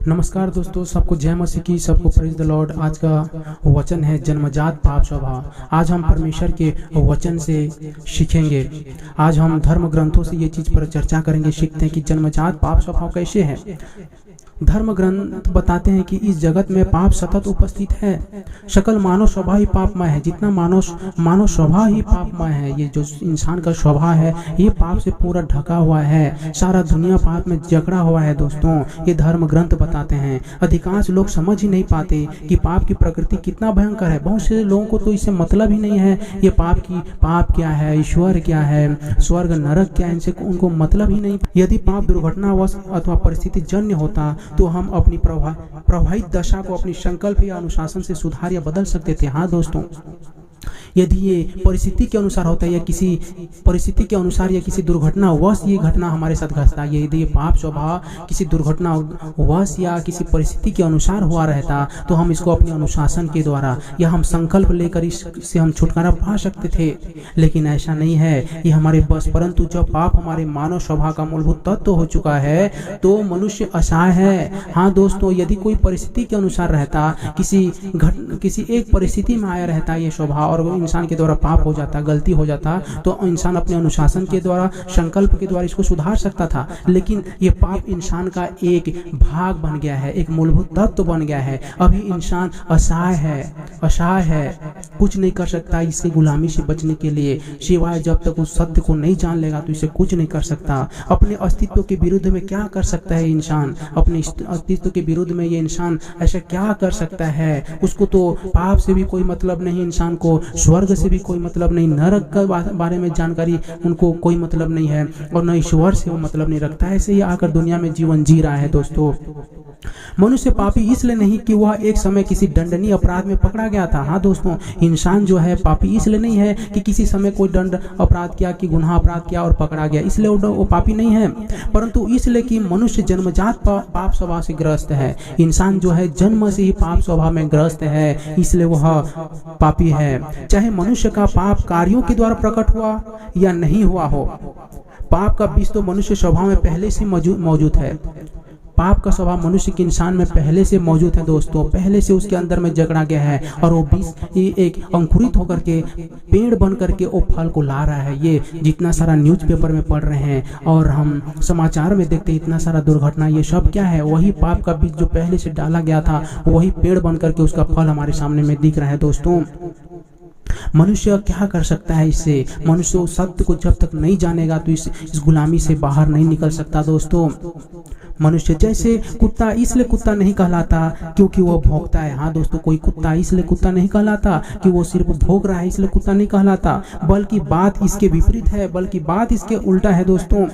नमस्कार दोस्तों, सबको जय मसीह की, सबको प्रेज द लॉर्ड। आज का वचन है जन्मजात पाप स्वभाव। आज हम परमेश्वर के वचन से सीखेंगे। आज हम धर्म ग्रंथों से ये चीज पर चर्चा करेंगे, सीखते हैं कि जन्मजात पाप स्वभाव कैसे है। धर्म ग्रंथ बताते हैं कि इस जगत में पाप सतत उपस्थित है। सकल मानव स्वभाव ही पापमय है। जितना मानव स्वभाव ही पापमय है। ये जो इंसान का स्वभाव है ये पाप से पूरा ढका हुआ है। सारा दुनिया पाप में जकड़ा हुआ है। दोस्तों, ये धर्म ग्रंथ बताते हैं। अधिकांश लोग समझ ही नहीं पाते कि पाप की प्रकृति कितना भयंकर है। बहुत से लोगों को तो इससे मतलब ही नहीं है ये पाप क्या है, ईश्वर क्या है, स्वर्ग नरक क्या है, इनसे उनको मतलब ही नहीं। यदि पाप दुर्घटनावश अथवा परिस्थिति जन्य होता तो हम अपनी प्रवाहित दशा को अपनी संकल्प या अनुशासन से सुधार या बदल सकते थे। हाँ दोस्तों, यदि ये परिस्थिति के अनुसार होता है या किसी परिस्थिति के अनुसार या किसी दुर्घटनावश ये घटना हमारे साथ घटता है, यदि ये पाप स्वभाव किसी दुर्घटनावश या किसी परिस्थिति के अनुसार हुआ रहता तो हम इसको अपने अनुशासन के द्वारा या हम संकल्प लेकर इससे हम छुटकारा पा सकते थे। लेकिन ऐसा नहीं है, ये हमारे बस। परंतु जब पाप हमारे मानव स्वभाव का मूलभूत तत्व हो चुका है तो मनुष्य असहाय है। हाँ दोस्तों, यदि कोई परिस्थिति के अनुसार रहता, किसी एक परिस्थिति में आया रहता ये स्वभाव और इंसान के द्वारा पाप हो जाता, गलती हो जाता, तो इंसान अपने अनुशासन के द्वारा, संकल्प के द्वारा इसको सुधार सकता था। लेकिन ये पाप इंसान का एक भाग बन गया है, एक मूलभूत तत्व बन गया है। अभी इंसान असहाय है, कुछ नहीं कर सकता इसकी गुलामी से बचने के लिए, सिवाय जब तक उस सत्य को नहीं जान लेगा तो इसे कुछ नहीं कर सकता। अपने अस्तित्व के विरुद्ध में क्या कर सकता है इंसान? अपने अस्तित्व के विरुद्ध में ये इंसान ऐसा क्या कर सकता है? उसको तो पाप से भी कोई मतलब नहीं, इंसान को स्वर्ग से भी कोई मतलब नहीं, नरक के बारे में जानकारी उनको कोई मतलब नहीं है, और न ईश्वर से वो मतलब नहीं रखता है। ऐसे ही आकर दुनिया में जीवन जी रहा है। दोस्तों, मनुष्य पापी इसलिए नहीं कि वह एक समय किसी दंडनीय अपराध में पकड़ा गया था। हाँ दोस्तों, इंसान जो है पापी इसलिए नहीं है कि किसी समय कोई दंड अपराध किया, कि गुनाह अपराध किया और पकड़ा गया, इसलिए वो पापी नहीं है, परंतु इसलिए कि मनुष्य जन्मजात पाप स्वभाव से ग्रस्त है। इंसान जो है जन्म से ही पाप स्वभाव में ग्रस्त है, इसलिए वह पापी है। चाहे मनुष्य का पाप कार्यों के द्वारा प्रकट हुआ या नहीं हुआ हो, पाप का बीज तो मनुष्य स्वभाव में पहले से मौजूद है। पाप का स्वभाव मनुष्य के इंसान में पहले से मौजूद है। दोस्तों, पहले से उसके अंदर में जकड़ा गया है और वो बीज एक अंकुरित होकर के पेड़ बन करके वो फल को ला रहा है। ये जितना सारा न्यूज़पेपर में पढ़ रहे हैं और हम समाचार में देखते हैं, इतना सारा दुर्घटना, ये सब क्या है? वही पाप का बीज जो पहले से डाला गया था, वही पेड़ बन करके उसका फल हमारे सामने में दिख रहा है। दोस्तों, मनुष्य क्या कर सकता है इससे? मनुष्य उस सत्य को जब तक नहीं जानेगा तो इस गुलामी से बाहर नहीं निकल सकता। दोस्तों, मनुष्य जैसे कुत्ता इसलिए कुत्ता नहीं कहलाता क्योंकि वो भौंकता है। हाँ दोस्तों, कोई कुत्ता इसलिए कुत्ता नहीं कहलाता कि वो सिर्फ भौंक रहा है, इसलिए कुत्ता नहीं कहलाता, बल्कि बात इसके विपरीत है, बल्कि बात इसके उल्टा है। दोस्तों,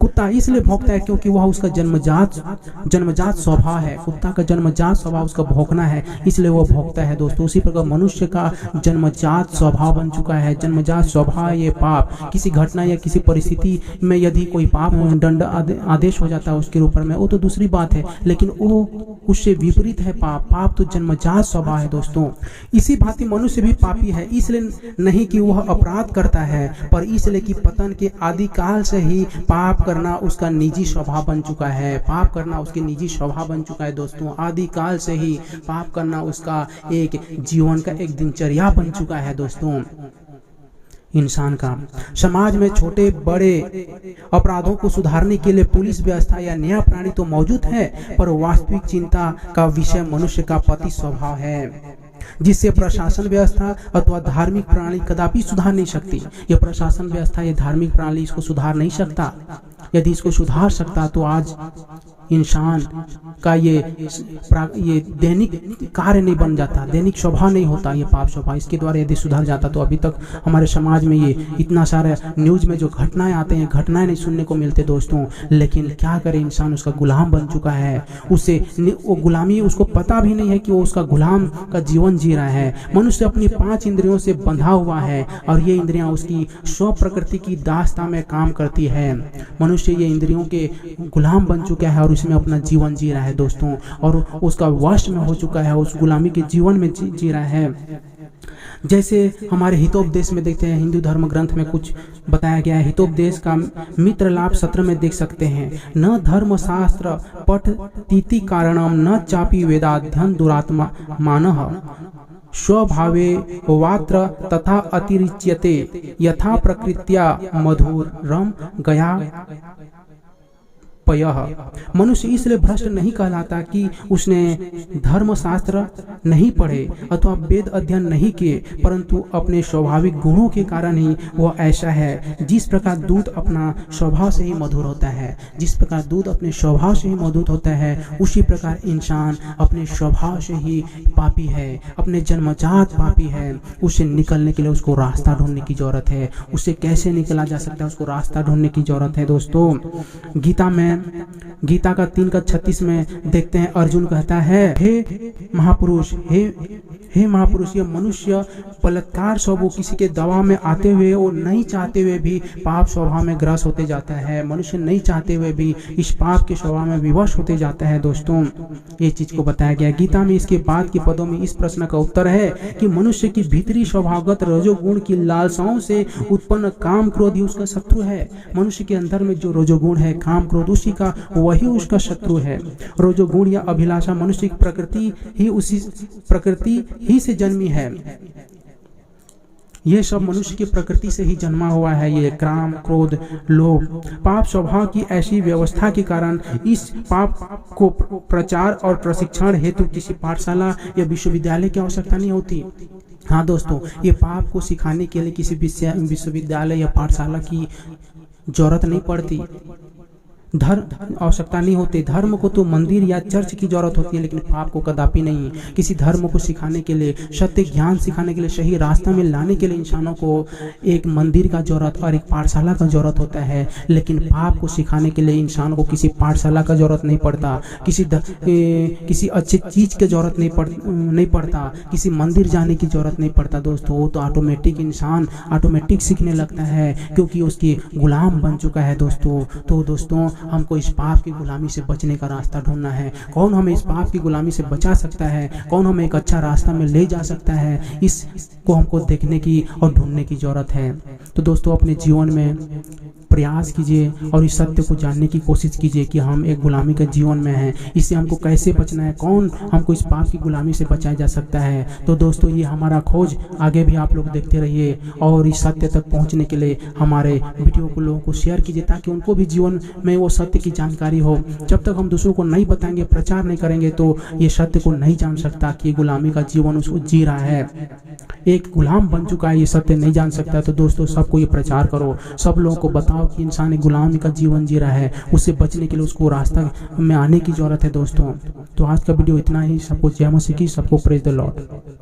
कुत्ता इसलिए भौंकता है क्योंकि वह उसका जन्मजात स्वभाव है। कुत्ता का जन्मजात स्वभाव उसका भौंकना है, इसलिए वो भौंकता है। दोस्तों, उसी प्रकार मनुष्य का जन्मजात स्वभाव बन चुका है। जन्मजात स्वभाव ये पाप, किसी घटना या किसी परिस्थिति में यदि कोई पाप दंड आदेश हो जाता है उसके ऊपर में, वो तो दूसरी बात है, लेकिन वो उससे विपरीत है। पाप तो जन्मजात स्वभाव है। दोस्तों, इसी भांति मनुष्य भी पापी है, इसलिए नहीं कि वह अपराध करता है, पर इसलिए कि पतन के आदि काल से ही पाप करना उसका निजी स्वभाव बन चुका है। पाप करना उसके निजी स्वभाव बन चुका है। दोस्तों, आदि काल से ही पाप करना उसका एक जीवन का एक दिनचर्या बन चुका है। दोस्तों, इंसान का समाज में छोटे बड़े अपराधों को सुधारने के लिए पुलिस व्यवस्था या न्याय प्रणाली तो मौजूद है, पर वास्तविक चिंता का विषय मनुष्य का पति स्वभाव है, जिससे प्रशासन व्यवस्था अथवा धार्मिक प्रणाली कदापि सुधार नहीं सकती। ये प्रशासन व्यवस्था, ये धार्मिक प्रणाली इसको सुधार नहीं सकता। यदि इसको सुधार सकता तो आज इंसान का ये दैनिक कार्य नहीं बन जाता, दैनिक स्वभाव नहीं होता ये पाप स्वभाव। इसके द्वारा यदि सुधार जाता तो अभी तक हमारे समाज में ये इतना सारा न्यूज़ में जो घटनाएं आते हैं, घटनाएं नहीं सुनने को मिलते। दोस्तों, लेकिन क्या करे, इंसान उसका गुलाम बन चुका है। उसे वो गुलामी, उसको पता भी नहीं है कि वो उसका गुलाम का जीवन जी रहा है। मनुष्य अपनी 5 इंद्रियों से बंधा हुआ है और ये इंद्रियां उसकी स्व प्रकृति की दास्ता में काम करती है। मनुष्य ये इंद्रियों के गुलाम बन चुका है और उसमें अपना जीवन जी रहा है। दोस्तों, और उसका वश में हो चुका है, उस गुलामी के जीवन में जी रहा है। जैसे हमारे हितोपदेश में देखते हैं, हिंदू धर्म ग्रंथ में कुछ बताया गया है। हितोपदेश का मित्र लाभ सत्र में देख सकते हैं, न धर्म शास्त्र पठतीति कारणम न चापि वेदाध्ययन दुरात्मा मानः स्वभावे वात्र तथा अतिरिच्यते यथा प्रकृत्या मधुरम गया मनुष्य इसलिए भ्रष्ट नहीं कहलाता कि उसने धर्म शास्त्र नहीं पढ़े अथवा वेद अध्ययन नहीं किए, परंतु अपने स्वाभाविक गुणों के कारण ही वह ऐसा है। जिस प्रकार दूध अपना स्वभाव से ही मधुर होता है, जिस प्रकार दूध अपने स्वभाव से ही मधुर होता है, उसी प्रकार इंसान अपने स्वभाव से ही पापी है, अपने जन्मजात पापी है। उसे निकलने के लिए उसको रास्ता ढूंढने की जरूरत है। उसे कैसे निकला जा सकता है, उसको रास्ता ढूंढने की जरूरत है। दोस्तों, गीता का 3:36 में देखते हैं, अर्जुन कहता है, हे महापुरुष, हे महापुरुष, ये मनुष्य बलात्कार स्वभाव किसी के दबाव में आते हुए और नहीं चाहते हुए भी पाप स्वभाव में ग्रस्त होते जाता है। मनुष्य नहीं चाहते हुए भी इस पाप के स्वभाव में विवश होते जाता है। दोस्तों, ये चीज को बताया गया गीता में। इसके बाद के पदों में इस प्रश्न का उत्तर है कि मनुष्य की भीतरी स्वभावगत रजोगुण की लालसाओं से उत्पन्न काम क्रोध ही उसका शत्रु है। मनुष्य के अंदर में जो रजोगुण है, काम क्रोध, उसी का वही उसका शत्रु है। रजोगुण या अभिलाषा मनुष्य की प्रकृति ही से जन्मी है। ये सब मनुष्य की प्रकृति से ही जन्मा हुआ है। ये काम क्रोध लोभ पाप स्वभाव की ऐसी व्यवस्था के कारण इस पाप को प्रचार और प्रशिक्षण हेतु किसी पाठशाला या विश्वविद्यालय की आवश्यकता नहीं होती। हाँ दोस्तों, ये पाप को सिखाने के लिए किसी विश्वविद्यालय या पाठशाला की जरूरत नहीं पड़ती, धर्म आवश्यकता नहीं होती। धर्म को तो मंदिर या चर्च की जरूरत होती है, लेकिन पाप को कदापि नहीं। किसी धर्म को सिखाने के लिए, सत्य ज्ञान सिखाने के लिए, सही रास्ता में लाने के लिए इंसानों को एक मंदिर का जरूरत और एक पाठशाला का जरूरत होता है। लेकिन पाप को सिखाने के लिए इंसान को किसी पाठशाला का जरूरत नहीं पड़ता, किसी अच्छी चीज की जरूरत नहीं पड़ता, किसी मंदिर जाने की जरूरत नहीं पड़ता। दोस्तों, वो तो ऑटोमेटिक इंसान ऑटोमेटिक सीखने लगता है, क्योंकि उसकी गुलाम बन चुका है। दोस्तों, हमको इस पाप की गुलामी से बचने का रास्ता ढूंढना है। कौन हमें इस पाप की गुलामी से बचा सकता है, कौन हमें एक अच्छा रास्ता में ले जा सकता है, इसको हमको देखने की और ढूंढने की जरूरत है। तो दोस्तों, अपने जीवन में प्रयास कीजिए और इस सत्य को जानने की कोशिश कीजिए कि हम एक गुलामी के जीवन में हैं। इससे हमको कैसे बचना है, कौन हमको इस पाप की गुलामी से बचाया जा सकता है। तो दोस्तों, ये हमारा खोज आगे भी आप लोग देखते रहिए और इस सत्य तक पहुंचने के लिए हमारे वीडियो को लोगों को शेयर कीजिए, ताकि उनको भी जीवन में वो सत्य की जानकारी हो। जब तक हम दूसरों को नहीं बताएंगे, प्रचार नहीं करेंगे, तो ये सत्य को नहीं जान सकता कि गुलामी का जीवन उसको जी रहा है, एक गुलाम बन चुका है, ये सत्य नहीं जान सकता। तो दोस्तों, सबको ये प्रचार करो, सब लोगों को बताओ कि इंसान एक गुलामी का जीवन जी रहा है, उससे बचने के लिए उसको रास्ता में आने की जरूरत है। दोस्तों, तो आज का वीडियो इतना ही। सबको जय मसीह की, सबको प्रेज द लॉर्ड।